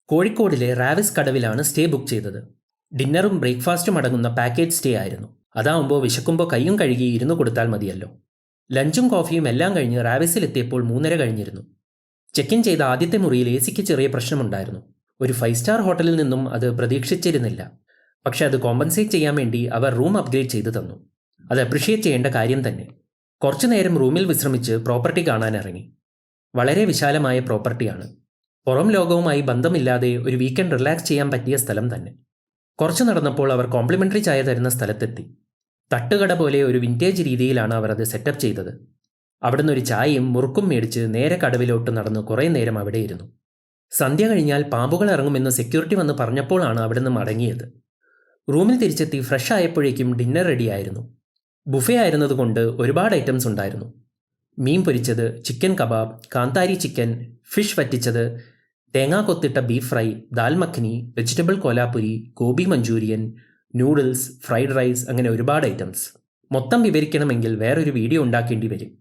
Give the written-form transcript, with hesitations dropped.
കോഴിക്കോടിലെ Raviz കടവിലാണ് stay book ചെയ്തത്. ഡിന്നറും ബ്രേക്ക്ഫാസ്റ്റും അടങ്ങുന്ന package stay ആയിരുന്നു. അതാവുമ്പോൾ വിശക്കുമ്പോൾ കയ്യും കഴുകി ഇരുന്നു കൊടുത്താൽ മതിയല്ലോ. ലഞ്ചും കോഫിയും എല്ലാം കഴിഞ്ഞ് റാവിസിലെത്തിയപ്പോൾ 3:30 കഴിഞ്ഞിരുന്നു. ചെക്ക് ഇൻ ചെയ്ത ആദ്യത്തെ മുറിയിൽ എസിക്ക് ചെറിയ പ്രശ്നമുണ്ടായിരുന്നു. ഒരു 5 സ്റ്റാർ ഹോട്ടലിൽ നിന്നും അത് പ്രതീക്ഷിച്ചിരുന്നില്ല. പക്ഷെ അത് കോമ്പൻസേറ്റ് ചെയ്യാൻ വേണ്ടി അവർ റൂം അപ്ഗ്രേഡ് ചെയ്തു തന്നു. അത് അപ്രിഷ്യേറ്റ് ചെയ്യേണ്ട കാര്യം തന്നെ. കുറച്ചു നേരം റൂമിൽ വിശ്രമിച്ച് പ്രോപ്പർട്ടി കാണാനിറങ്ങി. വളരെ വിശാലമായ പ്രോപ്പർട്ടിയാണ്. പുറം ലോകവുമായി ബന്ധമില്ലാതെ ഒരു വീക്കെൻഡ് റിലാക്സ് ചെയ്യാൻ പറ്റിയ സ്ഥലം തന്നെ. കുറച്ചു നടന്നപ്പോൾ അവർ കോംപ്ലിമെൻ്ററി ചായ തരുന്ന സ്ഥലത്തെത്തി. തട്ടുകട പോലെ ഒരു വിൻറ്റേജ് രീതിയിലാണ് അവർ അത് സെറ്റപ്പ് ചെയ്തത്. അവിടുന്ന് ഒരു ചായയും മുറുക്കും മേടിച്ച് നേരെ കടവിലോട്ട് നടന്ന് കുറേ നേരം അവിടെ ഇരുന്നു. സന്ധ്യ കഴിഞ്ഞാൽ പാമ്പുകൾ ഇറങ്ങുമെന്ന് സെക്യൂരിറ്റി വന്ന് പറഞ്ഞപ്പോഴാണ് അവിടുന്ന് മടങ്ങിയത്. റൂമിൽ തിരിച്ചെത്തി ഫ്രഷ് ആയപ്പോഴേക്കും ഡിന്നർ റെഡിയായിരുന്നു. ബുഫേ ആയിരുന്നതുകൊണ്ട് ഒരുപാട് ഐറ്റംസ് ഉണ്ടായിരുന്നു. മീൻ പൊരിച്ചത്, ചിക്കൻ കബാബ്, കാന്താരി ചിക്കൻ, ഫിഷ് വറ്റിച്ചത്, തേങ്ങാ കൊത്തിട്ട beef fry, dal makhni, vegetable Kolhapuri, gobi Manchurian, noodles, fried rice, അങ്ങനെ ഒരുപാട് ഐറ്റംസ്. മൊത്തം വിവരിക്കണമെങ്കിൽ വേറൊരു വീഡിയോ ഉണ്ടാക്കേണ്ടി വരും.